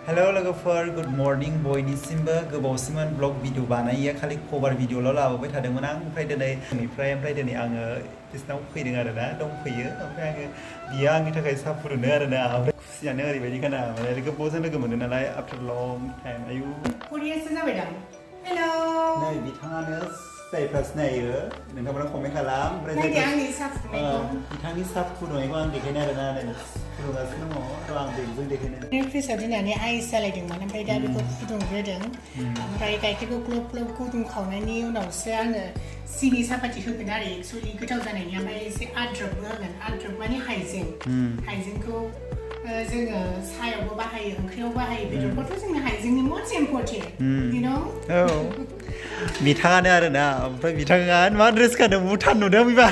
Hello लोगोफोर good morning बयनिसिमबो गोबावसिमोन blog video बानायिया खालि कभार भिडिअल' लाबोबाय थादोंमोन आं ओमफ्राय दिनै आङो बिसनाव फैदों आरोना दंफैयो ओमफ्राय बियो आंनि थाखाय साहा फुदुंदों आरोना ओमफ्राय खुसियानो ओरैबायदिखाना माने गोबावजों लोगो मोनदों नालाय आफ्टार लं टाइम आयु 4 years जाबाय दां हेलौ नै बिथाङानो जायफ्रा सिनायो नोंथांमोना कमेन्ट खालाम ओमफ्राय आंनि साहा फुदुंनायखौ बिथांनि साहा फुदुंनायखौ आं देखायनो आरोना फुदुंगासिनो दङ थ' आं बेजों देखायनो फ्रिजआव दोननानै आइस जालायदोंमोन ओमफ्राय दा बेखौ फुदुंग्रोदों ओमफ्राय गाइखेरखौ ग्लब ग्लब गुदुं खावनायनि उनावसो आङो सिनि सापाति होगोन आरो एक्सुवेलि गोथाव जानायनि ओमफ्राय एसे आद्रकबो होगोन आद्रक माने हाइजेंखौ जोङो सायावबो बाहायो ओंख्रियाव बाहायो बेदरखौथ' जोंनो हाइजेंनि मोस्ट इम्परटेन्ट you know औ बिथाङानो आरोना ओमफ्राय बिथाङा मा ड्रेस गानदों भुटान नुदों बिबा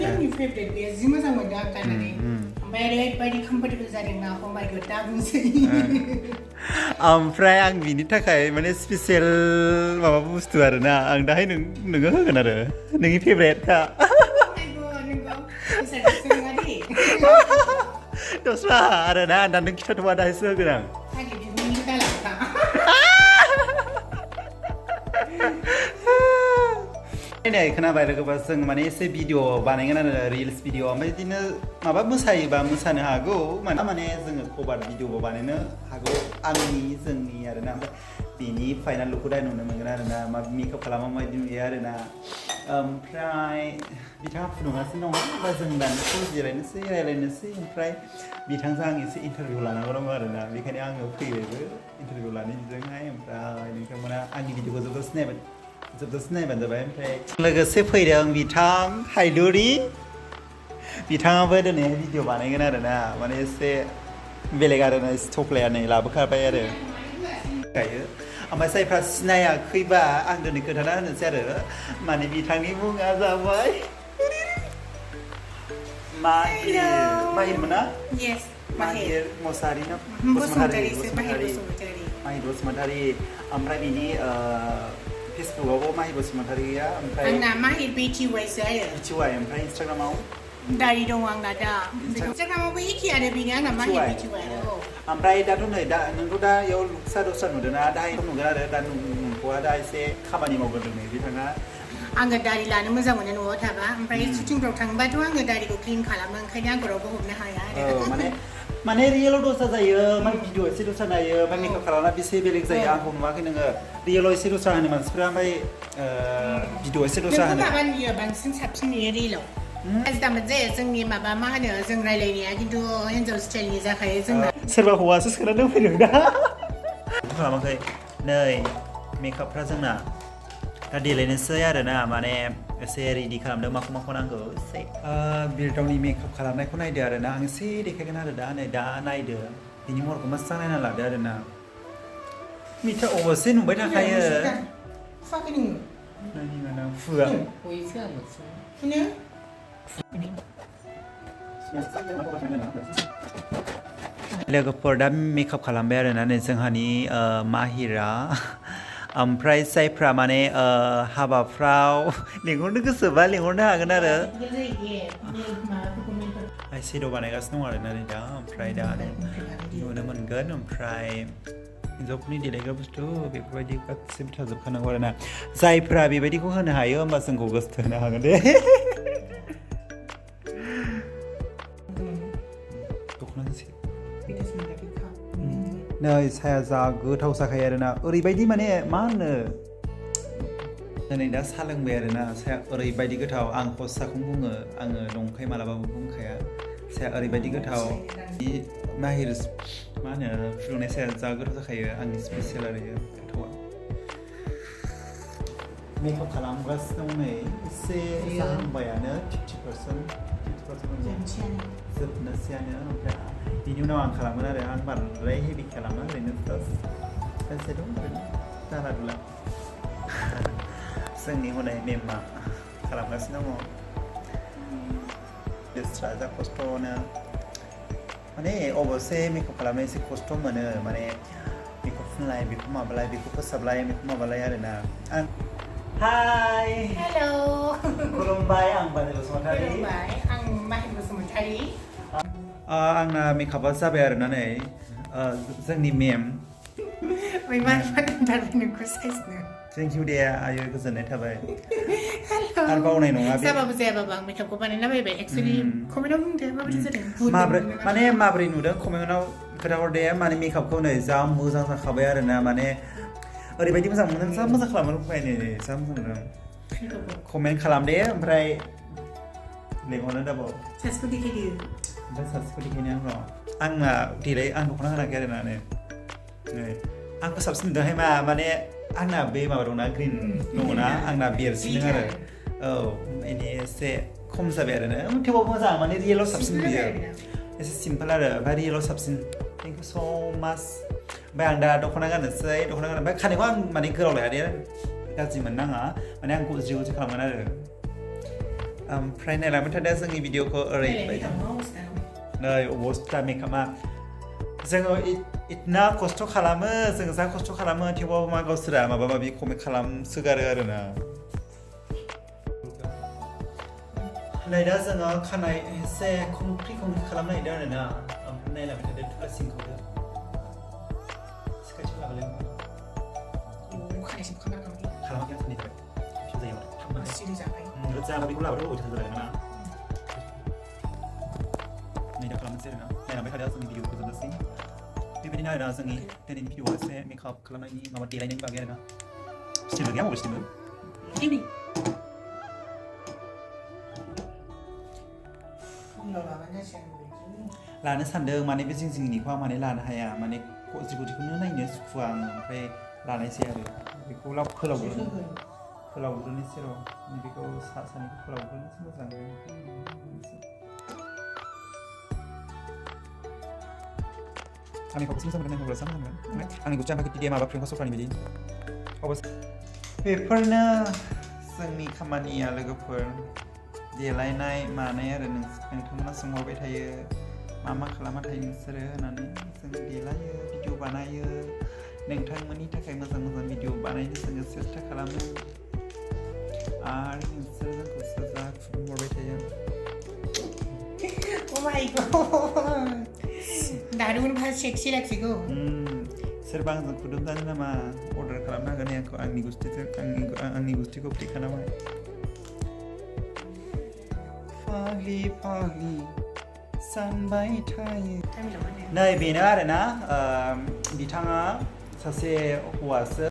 आंनि फेभरेट बेयो जि मोजां मोनदों आं गाननानै ओमफ्राय ओरैबायदि कम्फर्टेबल जादोंना oh my god दा बुंसै ओमफ्राय आं बिनि थाखाय माने स्पेसियेल माबा बुस्थु आरोना आं दाहाय नोङो होगोन आरो नोंनि फेभरेटखा दस्रा आरोना दा नों खिथाथ'वा दाहायसो होगोन आं नै खोनाबाय लोगोफोर जों माने एसे भिडिअ बानायगोन आरो रिल्स भिडिअ ओमफ्राय बिदिनो माबा मोसायोबा मोसानो हागौ माने जोङो कभार भिडिअबो बानायनो हागौ जोंनि आरोना ओमफ्राय बिनि फाइनाल लुकखौ दा नुनो मोनगोन आरोना मा मेकआप खालामा माबायदि नुयो आरोना ओमफ्राय बिथाङा फुदुंगासिनो दङ होमबा जों दानिखौ जिरायनोसै रायज्लायनोसै ओमफ्राय बिथांजों आं एसे इन्टारभिउ लानांगौ दङ आरोना बेखायनो आङो फैबायबो इन्टारभिउ लानो बिजोंहाय ओमफ्राय नोंथांमोना आंनि भिडिअखौ जोबजासिम नायबानो जाबाय ओमफ्राय लोगोसे फैदों बिथां हायदुरि बिथाङाबो दिनै भिडिअ बानायगोन आरोना माने एसे बेलेग आरोना थफ्लाया लाबोखाबाय आरो गायो ओमफ्राय जायफ्रा सिनायाखैबा आं दिनै खोन्थाना होनोसै आरो माने बिथांनि मुङा जाबाय माहिरमोन ना माहिर मसाहारि ना माहिर बसुमतारी ओमफ्राय बिनि फेसबुकआवबो माहिर बसुमतारीया ओमफ्राय आंना माहिर बिटिवाइसो आरो बिटिवाइ ओमफ्राय इन्सटाग्रामाव दारि दं आंना दा इन्सटाग्रामावबो एखेयानो बेनो आंना माहिर बिटिवाइ ओमफ्राय दाथ' नै दा नोंथ' दा इयाव लुक्सा दस्रा नुदों ना दाहाय नुगोन आरो दा नोंखौआ दा एसे खामानि मावगोरदों नै बिथाङा आङो दारि लानो मोजां मोनो न'आव थाबा ओमफ्राय शुटिंफ्राव थांबाथ' आङो दारिखौ क्लिन खालामो ओंखायनो आं रावबो हमनो हाया आरो माने रियेलाव दस्रा जायो ओमफ्राय भिडिअ एसे दस्रा नायो ओमफ्य मेकआप खालामना बेसे बेलेग जायो आंखौ नुवाखै नोङो रियेलाव एसे दस्रा होनो मानसिफ्रा ओमफ्राय भिडिअ एसे दस्रा होनो माबा नुयो बांसिन साबसिन नुयो रियेलाव दामोन जायो जोंनि माबा मा होनो जों रायलायनाया खिन्थु हिन्जाव स्टाइलनि जाखायो जोंना सोरबा हौवासो सोना दोनफैदों दा खालामाखै नै मेकआपफ्रा जोंना दा देलायनोसै आरोना माने एसे रेडि खालामदों माखौ नांगौ एसे बिरदावनि मेकआप खालामनायखौ नायदो आरोना आं एसे देखायगोन आरो दा नै दा नायदो बिनि महरखौ मोजां नायना लादो आरोना मिथा अबसे नुबाय थाखायो फुआ लोगोफोर दा मेकआप खालामबाय आरोना नै जोंहानि माहिरा ओमफ्राय जायफ्रा माने हाबाफ्राव लिंहरनो गोसोबा लिंहरनो हागोन आरो आइसेड' बानायगासिनो दं आरोना नै दा ओमफ्राय दा नुनो मोनगोन ओमफ्राय हिन्जावफोरनि देलायग्रा बुस्थु बेफोरबायदि गासिबो थाजोबखानांगौ आरोना जायफ्रा बेबायदिखौ होनो हायो होमबा जोंखौ गोसो होनो हागोन दे नै साया जा गोथाव जाखायो आरोना ओरैबायदि माने मा होनो दिनै दा साहा लोंबाय आरोना साया ओरैबायदि गोथाव आं हसाखौनो बुङो आङो नंखाय मालाबाबो बुंखाया साया ओरैबायदि गोथाव माहिर मा होनो फुदुंनाय साया जा गोथाव जाखायो आंनि स्पेसियेल आरो गोथावा मेकआप खालामगासिनो दं नै एसे जाहांबायानो 50% जोबनोसैयानो ओमफ्राय बिनि उनाव आं खालामगोन आरो आं बांद्राय हेभि खालामा ओरैनो गासै दं ओरैनो दाला दुला जोंनि हनै मेमा खालामगासिनो दङ बेस्रा जा खस्थ'नो माने अबसे मेकआप खालामनो एसे खस्थ' मोनो माने बेखौ फुनलाय बेखौ माबालाय बेखौ फोसाबलाय बेखौ माबालाय आरोना हाय हेल' खुलुमबाय आं बानजाय बसुमतारी खुलुमबाय आं माहिर बसुमतारी आंना मेकआपआ जाबाय आरोना नै जोंनि मेम May manfaat nunggu size-nya. Thank you deh, ayo goजोननाय थाबाय. आरो बावनाय नङा बे. Sababu जायाबा bang मेकआपखौ बानायना बायबाय. Actually कमेन्टआव बुंदो माबायदि जादों. माब्रै नुदों कमेन्टआव खोन्थाहर दे माने मेकआपखौ नै जा मोजां जाखाबाय आरोना माने ओरैबायदि मोजां मोनो जा मोजां खालामनो फैनो जा मोजां मोनो. कमेन्ट खालाम दे ओमफ्राय लेंहरनो दाबाव. सासेखौ देखायदो. ओमफ्राय सासेखौ देखायनो आंना देलाय आं दख'ना होनाखै आरोना नै आंखौ साबसिन नुदोंहाय माने आंना बे माबा दंना ग्रिन दङना आंना बेरसिनदों आरो औ बेनि एसे खम जाबाय आरोना थेवबाबो मोजां माने रियेलाव साबसिन नुयो एसे सिम्पोल आरो ओमफ्राय रियेलाव साबसिन थेंक इउ स' माच ओमफ्राय आं दा दख'ना गाननोसै ओमफ्राय खानायखौ आं माने गोलाव लाया दे गाज्रि मोननाङा माने आं गुजि खालामगोन आरो ओमफ्राय नायलांबाय थादो जोंनि भिडिअखौ ओरैबायदि नै अबस्था मेकआपआ जोङो इतना खस्थ' खालामो जों जा खस्थ' खालामो थेवबाबो मा गावसोरा माबा माबि कमेन्ट खालामसोगारो आरोना नै दा जोङो खानाय एसे खंख्रि खालामनो नागिरदों आरोना ओमफ्राय नायलांबाय थादो थुलासिंखौबो सिखायसो लाबोलाय खानायसिम खालामाखै खालामाखै आं सानैनिफ्राय फिसा जायो थांबाय सिरि जाबाय रोजा बेखौ लाबोदो अयथासार जाबाय नामा नै दा खालामनोसै आरोना नायलांबाय थादो जोंनि भिडिअखौ जोबनोसै बेबायदिनो आरोना जोंनि दिनैनि भिडिअआ एसे मेकआप खालामनायनि माबा देलायनायनि बागै आरोना स्टिलबो गैया मबाइल स्टिलबो लानो सानदों माने बे जिंनिखौ आं माने लानो हाया माने जिखौनो नायनो सुखुवा आं ओमफ्राय लानायसै आरो बेखौ फोलावग्रोनोसै र' बेखौ सानिखौ फोलावग्रोनोसै मोजां आंनि खौबो मोजां मोनदों नायहरब्ला मोजां मोनगोन आंनि गुस्थिया माखि दिदे माबा प्रियंका चप्रानि बायदि बेफोरनो जोंनि खामानिया लोगोफोर देलायनाय मानाय आरो नोंथांमोना सोंहरबाय थायो मा खालामा थायो नोंसोरो होननानै जों देलायो भिडिअ बानायो नोंथांमोननि थाखाय मोजां भिडिअ बानायनो जोङो सेस्था खालामो आरो नोंसोर जोंखौ जा खुलुमहरबाय थायो Oh my god दारुन भास सेक्सि लाखिगौ सोरबा आंजों खुदुमजानो नामा अर्डार खालामनो हागोन आंखौ आंनि गुस्थिखौ फ्रि खालामबाय फाग्लि सानबाय थायो नै बेनो आरोना बिथाङा सासे हौवासो